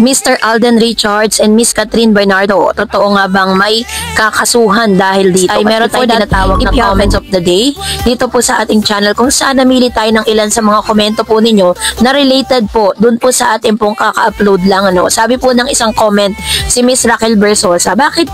Mr. Alden Richards and Miss Catherine Bernardo, totoo nga bang may kakasuhan dahil dito? Ay meron tayong tinatawag na comments of the day dito po sa ating channel kung saan namili tayo ng ilan sa mga komento po ninyo na related po dun po sa ating pong kaka-upload lang. Sabi po ng isang comment si Miss Raquel Bersosa, bakit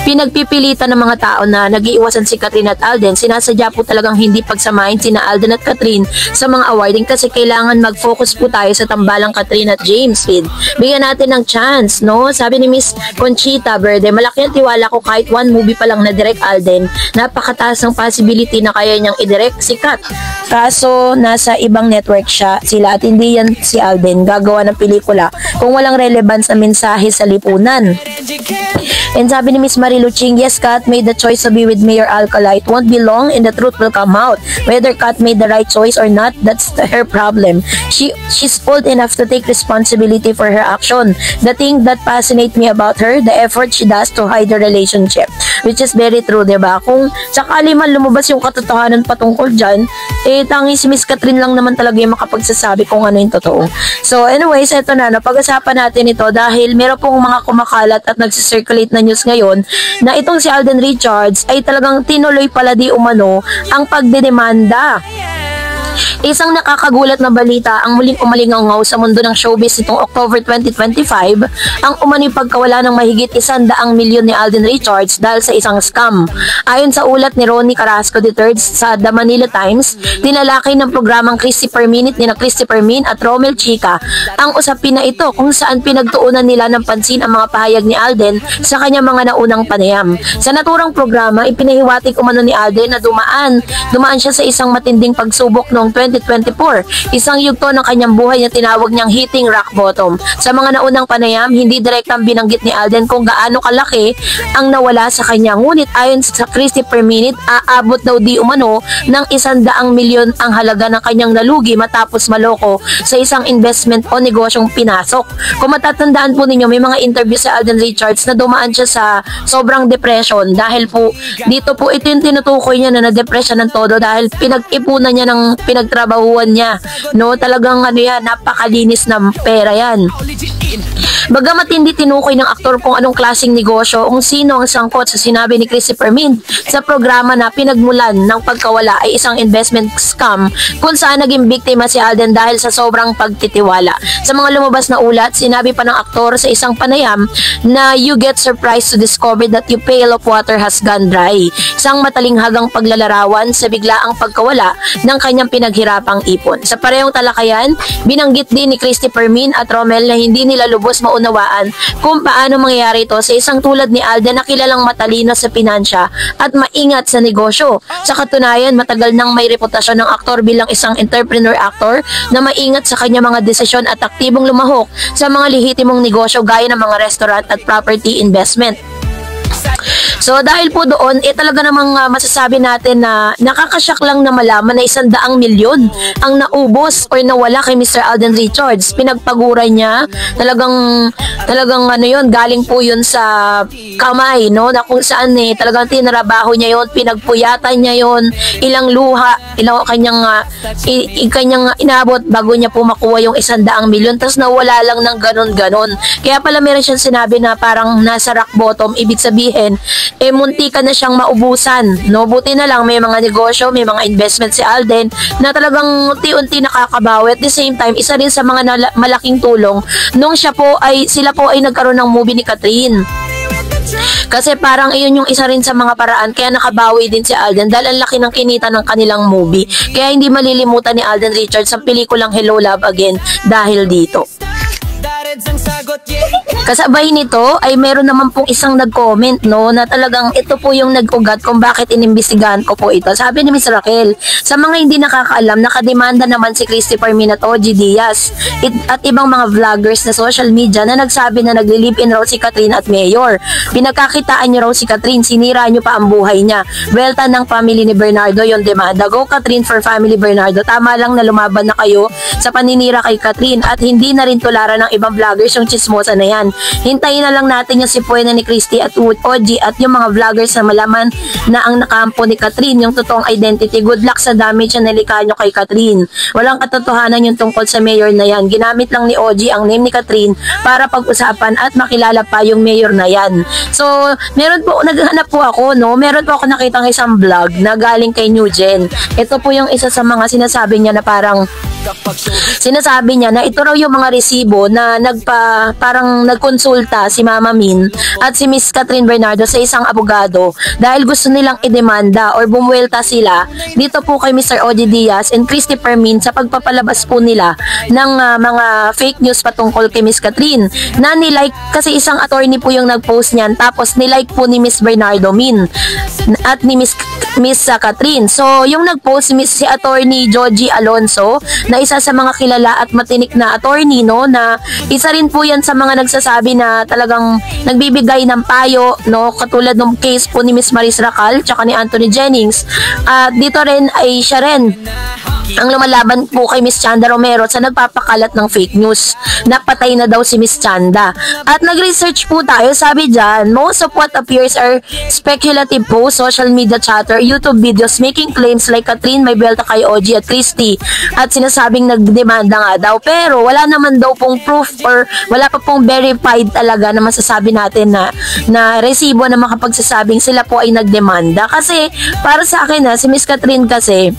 pinagpipilitan ng mga tao na nag-iiwasan si Catherine at Alden? Sinasadya po talagang hindi pagsamahin sina Alden at Catherine sa mga awarding kasi kailangan mag-focus po tayo sa tambalang Catherine at James. Bigyan natin ng chance, no? Sabi ni Miss Conchita Verde, malaki ang tiwala ko kahit one movie pa lang na direct Alden, napakataas ng possibility na kaya niyang i-direct si Kat. Kaso nasa ibang network sila at hindi yan si Alden gagawa ng pelikula kung walang relevance na mensahe sa lipunan. And sabi ni Miss Marilu Ching, yes, Kat made the choice to be with Mayor Alcala. It won't be long and the truth will come out. Whether Kat made the right choice or not, that's her problem. She's old enough to take responsibility for her action. The thing that fascinates me about her, the effort she does to hide the relationship, which is very true, diba? Kung sakali man lumabas yung katotohanan patungkol dyan, tangi si Miss Catherine lang naman talaga yung makapagsasabi kung ano yung totoo. So anyways, eto na, pag-usapan natin ito dahil meron pong mga kumakalat at nagsisirculate na news ngayon na itong si Alden Richards ay talagang tinuloy pala di umano ang pagdedemanda. Isang nakakagulat na balita ang muling umalingaw sa mundo ng showbiz nitong October 2025 ang umano'y pagkawala ng mahigit 100 milyon ni Alden Richards dahil sa isang scam. Ayon sa ulat ni Ronnie Carrasco III sa The Manila Times, tinalakay ng programang Christy Per Minute ni Christy Permin at Romel Chica ang usapin na ito kung saan pinagtuunan nila ng pansin ang mga pahayag ni Alden sa kanyang mga naunang panayam. Sa naturang programa, ipinahiwatig umano ni Alden na dumaan siya sa isang matinding pagsubok noong 2024, isang yugto ng kanyang buhay na tinawag niyang hitting rock bottom. Sa mga naunang panayam, hindi direktang binanggit ni Alden kung gaano kalaki ang nawala sa kanya. Ngunit ayon sa Christy Per Minute, aabot daw di umano ng 100 milyon ang halaga ng kanyang nalugi matapos maloko sa isang investment o negosyong pinasok. Kung matatandaan po ninyo, may mga interview sa Alden Richards na dumaan siya sa sobrang depression dahil po dito po ito yung tinutukoy niya na na-depression ng todo dahil pinag-ipunan niya ng pinagtrabahuan niya, no? Talagang napakalinis na pera yan. Bagamat hindi tinukoy ng aktor kung anong klaseng negosyo kung sino ang sangkot sa sinabi ni Christy Permin sa programa na pinagmulan ng pagkawala ay isang investment scam kung saan naging biktima si Alden dahil sa sobrang pagtitiwala. Sa mga lumabas na ulat, sinabi pa ng aktor sa isang panayam na you get surprised to discover that your pail of water has gone dry. Isang matalinghagang paglalarawan sa biglaang pagkawala ng kanyang pinaghirapang ipon. Sa parehong talakayan, binanggit din ni Christy Permin at Romel na hindi nila lubos maunawaan kung paano mangyayari ito sa isang tulad ni Alden na kilalang matalino sa pinansya at maingat sa negosyo. Sa katunayan, matagal nang may reputasyon ng aktor bilang isang entrepreneur actor na maingat sa kanya mga desisyon at aktibong lumahok sa mga lehitimong negosyo gaya ng mga restaurant at property investment. So dahil po doon, talaga namang masasabi natin na nakakasyak lang na malaman na 100 milyon ang naubos or nawala kay Mr. Alden Richards. Pinagpaguran niya, talagang galing po yun sa kamay, no? Na kung saan talagang tinarabaho niya yun, pinagpuyatan niya yun, ilang luha, kanyang inabot bago niya po makuha yung 100 milyon, tapos nawala lang ng ganon-ganon. Kaya pala meron siyang sinabi na parang nasa rock bottom, ibig sabihin, munti ka na siyang maubusan, no? Buti na lang may mga negosyo, may mga investment si Alden na talagang unti-unti nakakabawi. At the same time, isa rin sa mga malaking tulong nung sila po ay nagkaroon ng movie ni Catherine. Kasi parang iyon yung isa rin sa mga paraan kaya nakabawi din si Alden dahil ang laki ng kinita ng kanilang movie. Kaya hindi malilimutan ni Alden Richards ang pelikulang Hello Love Again dahil dito. Kasabay nito ay meron naman pong isang nag-comment, no, na talagang ito po yung nag-ugat kung bakit inimbestigahan ko po ito. Sabi ni Miss Raquel, sa mga hindi nakakaalam, nakademanda naman si Christy Permin at OG Diaz at ibang mga vloggers na social media na nagsabi na nagli-live-in raw si Catherine at Mayor. Pinagkakitaan niyo raw si Catherine, sinira niyo pa ang buhay niya. Welta ng family ni Bernardo yung demanda. Go Catherine for family Bernardo. Tama lang na lumaban na kayo sa paninira kay Catherine at hindi na rin tularan ng ibang vloggers yung chismosa na yan. Hintayin na lang natin yung si Puena ni Christy at OG at yung mga vloggers na malaman na ang nakampo ni Catherine, yung totoong identity. Good luck sa damage na nilika nyo kay Catherine. Walang katotohanan yung tungkol sa mayor na yan. Ginamit lang ni OG ang name ni Catherine para pag-usapan at makilala pa yung mayor na yan. So, meron po, naghanap po ako, no? Meron po ako nakitang isang vlog na galing kay Newgen. Ito po yung isa sa mga sinasabi niya na parang sinasabi niya na ito raw yung mga resibo na parang nagkonsulta si Mama Min at si Miss Catherine Bernardo sa isang abogado dahil gusto nilang idemanda or bumuwelta sila dito po kay Mr. OG Diaz and Christy Fermin sa pagpapalabas po nila ng mga fake news patungkol kay Miss Catherine na nilike kasi isang attorney po yung nagpost niyan tapos nilike po ni Miss Bernardo Min at ni Miss Catherine. So yung nagpost si attorney Joji Alonso na isa sa mga kilala at matinik na attorney, no, na isa rin po yan sa mga nagsasabi na talagang nagbibigay ng payo, no, katulad ng case po ni Miss Maris Racal tsaka ni Anthony Jennings. At dito rin ay siya rin ang lumalaban po kay Miss Chanda Romero sa nagpapakalat ng fake news. Napatay na daw si Miss Chanda. At nag-research po tayo, sabi dyan, most of what appears are speculative posts, social media chatter, YouTube videos making claims like Catherine may belta kay OG at Christy at sinasabing nagdemanda nga daw. Pero wala naman daw pong proof or wala pa pong verified talaga na masasabi natin na resibo na makapagsasabing sila po ay nagdemanda. Kasi para sa akin si Miss Catherine kasi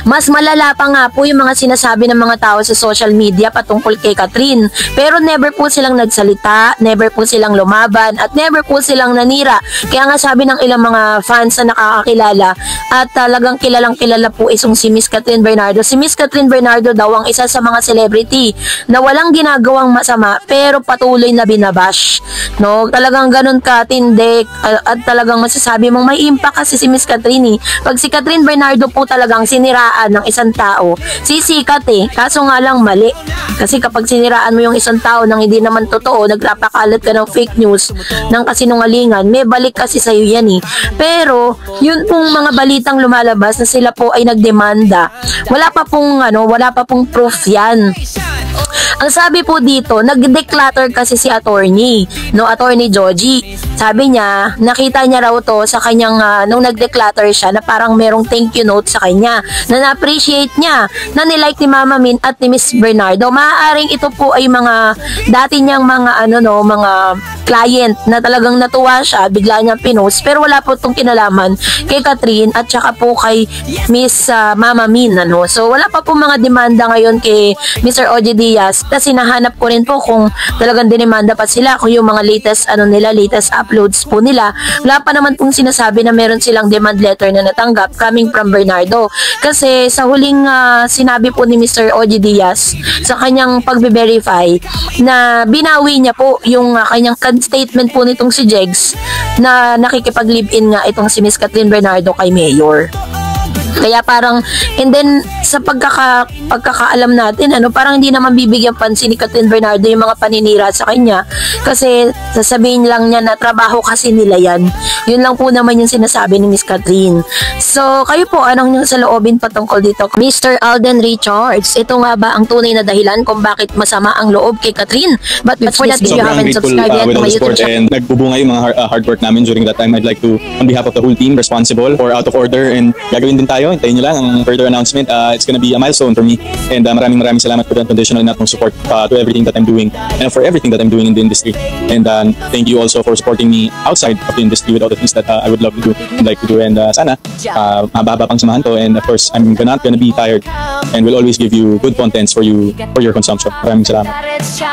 mas malala pa nga po yung mga sinasabi ng mga tao sa social media patungkol kay Catherine. Pero never po silang nagsalita, never po silang lumaban, at never po silang nanira. Kaya nga sabi ng ilang mga fans na nakakakilala at talagang kilalang kilala po isong si Miss Catherine Bernardo. Si Miss Catherine Bernardo daw ang isa sa mga celebrity na walang ginagawang masama pero patuloy na binabash. No, talagang ganun katindi at talagang masasabi mong may impact kasi si Miss Catherine. Pag si Catherine Bernardo po talagang siniraan ng isang tao, sisikat kaso nga lang mali. Kasi kapag siniraan mo yung isang tao nang hindi naman totoo, nagpapakalat ka ng fake news, ng kasinungalingan, may balik kasi sa'yo yan Pero, yun pong mga balitang lumalabas na sila po ay nagdemanda, wala pa pong proof yan. Ang sabi po dito, nag-declutter kasi si attorney, no, attorney Joji. Sabi niya, nakita niya raw to sa kanyang, nung nag-declutter siya, na parang merong thank you note sa kanya, na na-appreciate niya, na nilike ni Mama Min at ni Miss Bernardo. Maaaring ito po ay mga, dati niyang mga, mga client na talagang natuwa siya, bigla niyang pinost, pero wala po itong kinalaman kay Catherine at saka po kay Miss Mama Min, So, wala pa po mga demanda ngayon kay Mr. OG Diaz, kasi nahanap ko rin po kung talagang dinemanda pa sila, kung yung mga latest latest uploads po nila, wala pa naman pong sinasabi na meron silang demand letter na natanggap coming from Bernardo. Kasi sa huling sinabi po ni Mr. OG Diaz sa kanyang pagbe-verify na binawi niya po yung kanyang statement po nitong si Jegs na nakikipag-live-in nga itong si Miss Catherine Bernardo kay Mayor. Kaya parang, and then sa pagkakaalam natin, parang hindi naman bibigyan pansin ni Catherine Bernardo yung mga paninira sa kanya kasi sasabihin lang niya na trabaho kasi nila yan. Yun lang po naman yung sinasabi ni Miss Catherine. So, kayo po, anong yung saloobin patungkol dito? Mr. Alden Richards, ito nga ba ang tunay na dahilan kung bakit masama ang loob kay Catherine? But before that, if you haven't subscribed yet to my YouTube channel, and nagbubunga yung mga hard work namin during that time. I'd like to, on behalf of the whole team responsible for Out of Order, and gagawin din tayo. Hintayin nyo lang ang further announcement. It's gonna be a milestone for me. And maraming salamat for the unconditional na support to everything that I'm doing and for everything that I'm doing in the industry. And thank you also for supporting me outside of the industry with all the things that I would love to do, like to do. And sana, mahaba pang samahan to. And of course, I'm not gonna be tired. And we'll always give you good contents for your consumption. Maraming salamat.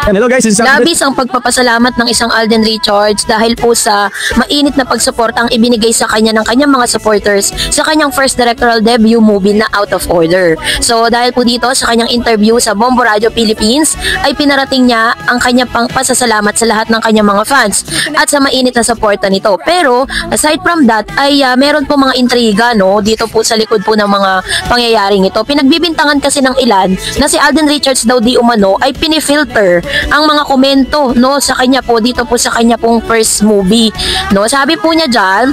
And hello guys, labis ang pagpapasalamat ng isang Alden Richards dahil po sa mainit na pagsuporta ang ibinigay sa kanya ng kanyang mga supporters sa kanyang first directorial debut movie na Out of Order. So dahil po dito sa kanyang interview sa Bombo Radio Philippines ay pinarating niya ang kanyang pasasalamat sa lahat ng kanyang mga fans at sa mainit na suporta nito. Pero aside from that ay meron po mga intriga dito po sa likod po ng mga pangyayaring ito. Pinagbibintangan kasi ng ilan na si Alden Richards daw di umano ay pinifilter ang mga komento sa kanya po dito po sa kanya pong first movie. Sabi po niya diyan,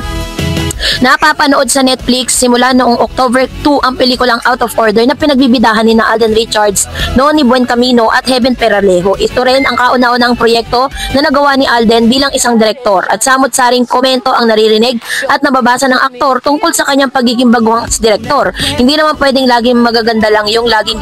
Napapanood sa Netflix simula noong October 2 ang pelikulang Out of Order na pinagbibidahan ni na Alden Richards, Noni Buencamino at Heaven Peralejo. Ito rin ang kauna-unang proyekto na nagawa ni Alden bilang isang direktor at samot-saring komento ang naririnig at nababasa ng aktor tungkol sa kanyang pagiging baguhang direktor. Hindi naman pwedeng laging magaganda lang yung laging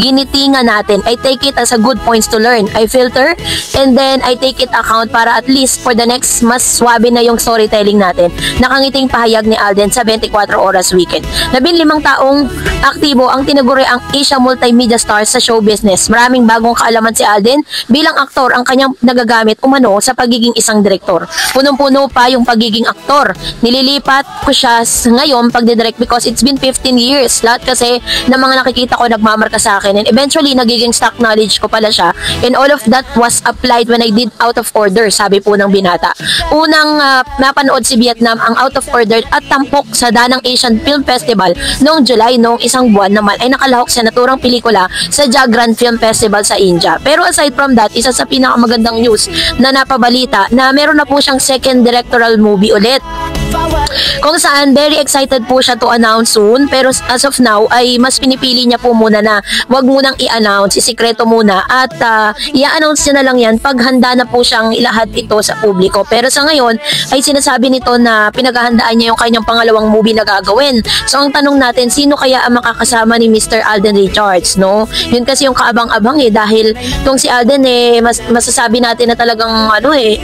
ginitingan natin. I take it as a good points to learn. I filter and then I take it account para at least for the next mas swabe na yung storytelling natin. Nakangiting pahayag ni Alden sa 24 Oras Weekend. 15 taong aktibo ang tinaguri ang Asia Multimedia Stars sa show business. Maraming bagong kaalaman si Alden bilang aktor ang kanyang nagagamit umano sa pagiging isang direktor. Punong-puno pa yung pagiging aktor. Nililipat ko siya ngayon pagdidirect because it's been 15 years. Lahat kasi ng mga nakikita ko nagmamarka sa akin and eventually nagiging stock knowledge ko pala siya and all of that was applied when I did Out of Order, sabi po ng binata. Unang napanood si Vietnam ang Out of Order at tampok sa Danang Asian Film Festival noong July. Noong isang buwan naman ay nakalahok sa naturang pelikula sa Jagran Film Festival sa India. Pero aside from that, isa sa pinakamagandang news na napabalita na meron na po siyang second directorial movie ulit. Kung saan very excited po siya to announce soon, pero as of now ay mas pinipili niya po muna na wag munang i-announce, isikreto muna at i-announce niya na lang yan pag handa na po siyang ilahad ito sa publiko. Pero sa ngayon ay sinasabi nito na pinaghahandaan niya yung kanyang pangalawang movie na gagawin. So ang tanong natin, sino kaya ang makakasama ni Mr. Alden Richards, no? Yun kasi yung kaabang-abang dahil tong si Alden masasabi natin na talagang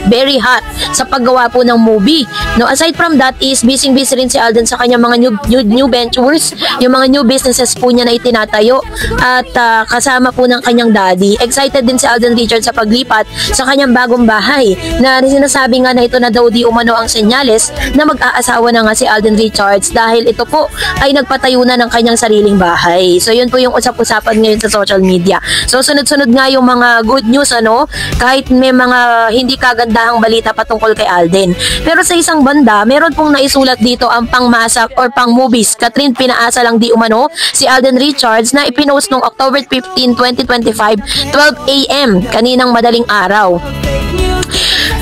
very hot sa paggawa po ng movie. No, aside from that is busy rin si Alden sa kanyang mga new ventures, yung mga new businesses po niya na itinatayo at kasama po ng kanyang daddy. Excited din si Alden Richards sa paglipat sa kanyang bagong bahay na sinasabi nga na ito na daw di umano ang senyales na mag-aasawa na nga si Alden Richards dahil ito po ay nagpatayo na ng kanyang sariling bahay. So yun po yung usap-usapan ngayon sa social media. So sunod-sunod nga yung mga good news kahit may mga hindi kagandahang balita patungkol kay Alden. Pero sa isang banda, meron pong naisulat dito ang pangmasak or pang movies. Katrin, pinaasa lang di umano si Alden Richards na ipinost noong October 15, 2025, 12 AM, kaninang madaling araw.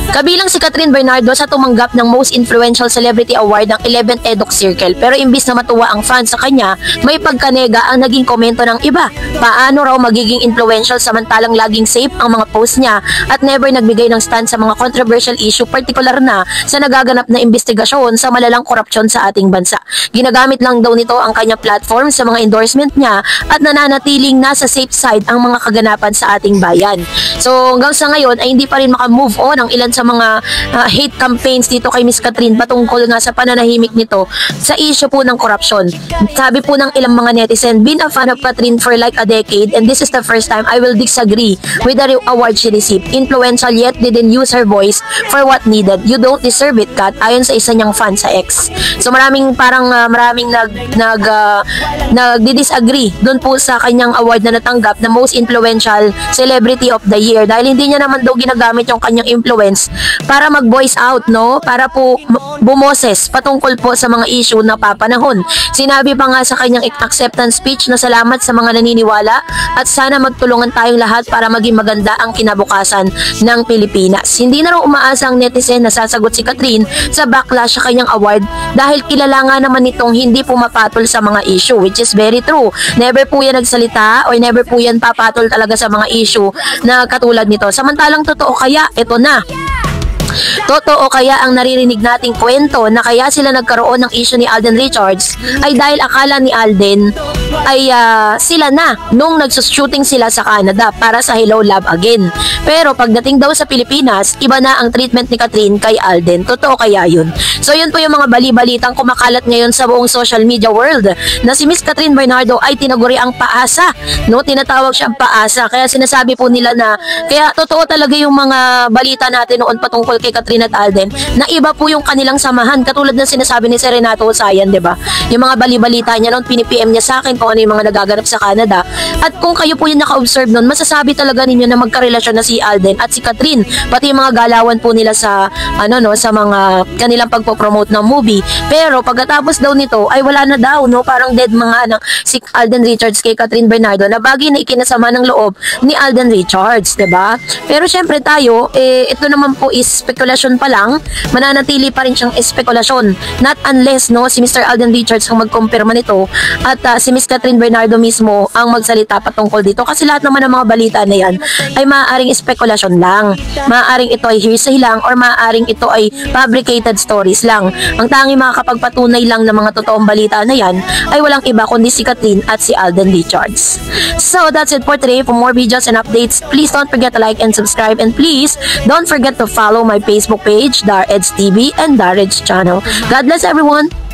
Kabilang si Catherine Bernardo sa tumanggap ng Most Influential Celebrity Award ng 11th EDOC Circle. Pero imbis na matuwa ang fans sa kanya, may pagkanega ang naging komento ng iba. Paano raw magiging influential samantalang laging safe ang mga post niya at never nagbigay ng stand sa mga controversial issue, partikular na sa nagaganap na investigasyon sa malalang korupsyon sa ating bansa. Ginagamit lang daw nito ang kanyang platform sa mga endorsement niya at nananatiling nasa safe side ang mga kaganapan sa ating bayan. So hanggang sa ngayon ay hindi pa rin makamove on ang ilan sa mga hate campaigns dito kay Miss Catherine patungkol nga sa pananahimik nito sa issue po ng korupsyon. Sabi po ng ilang mga netizen, been a fan of Catherine for like a decade and this is the first time I will disagree with the award she received. Influential yet didn't use her voice for what needed. You don't deserve it, Kat, ayon sa isa niyang fan sa X. So maraming nagdi-disagree doon po sa kanyang award na natanggap na Most Influential Celebrity of the Year dahil hindi niya naman daw ginagamit yung kanyang influence para mag-voice out, para po bumoses patungkol po sa mga issue na papanahon. Sinabi pa nga sa kanyang acceptance speech na salamat sa mga naniniwala at sana magtulungan tayong lahat para maging maganda ang kinabukasan ng Pilipinas. Hindi na raw umaasa ang netizen na sasagot si Catherine sa backlash sa kanyang award dahil kilala nga naman nitong hindi pumapatol sa mga issue, which is very true. Never po yan nagsalita or never po yan papatol talaga sa mga issue na katulad nito. Samantalang totoo kaya, ito na. Totoo kaya ang naririnig nating kwento na kaya sila nagkaroon ng issue ni Alden Richards ay dahil akala ni Alden ay sila na nung nagsushooting sila sa Canada para sa Hello Love Again. Pero pagdating daw sa Pilipinas, iba na ang treatment ni Catherine kay Alden. Totoo kaya yun? So yun po yung mga bali-balitang kumakalat ngayon sa buong social media world na si Miss Catherine Bernardo ay tinaguri ang paasa. Tinatawag siyang paasa. Kaya sinasabi po nila na kaya totoo talaga yung mga balita natin noon patungkol kay Catherine at Alden na iba po yung kanilang samahan. Katulad ng sinasabi ni Renato Sayan, diba? Yung mga bali-balita niya noon, pinipm niya sa akin kung ano yung mga nagaganap sa Canada. At kung kayo po yung naka-observe noon, masasabi talaga ninyo na magkarelasyon na si Alden at si Catherine. Pati yung mga galawan po nila sa sa mga kanilang pagpo-promote ng movie. Pero pagkatapos daw nito ay wala na daw, parang dead mga si Alden Richards kay Catherine Bernardo na bagay na ikinasama ng loob ni Alden Richards, diba? Pero syempre tayo, ito naman po is spekulasyon espekulasyon pa lang, mananatili pa rin siyang espekulasyon. Not unless no si Mr. Alden Richards ang magkumpirma nito at si Miss Catherine Bernardo mismo ang magsalita patungkol dito, kasi lahat naman ng mga balita na yan ay maaaring espekulasyon lang. Maaaring ito ay hearsay lang or maaaring ito ay fabricated stories lang. Ang tanging makakapagpatunay lang ng mga totoong balita na yan ay walang iba kundi si Catherine at si Alden Richards. So that's it for today. For more videos and updates, please don't forget to like and subscribe, and please don't forget to follow my Facebook page, Dar Eds TV and Dar Eds channel. God bless everyone!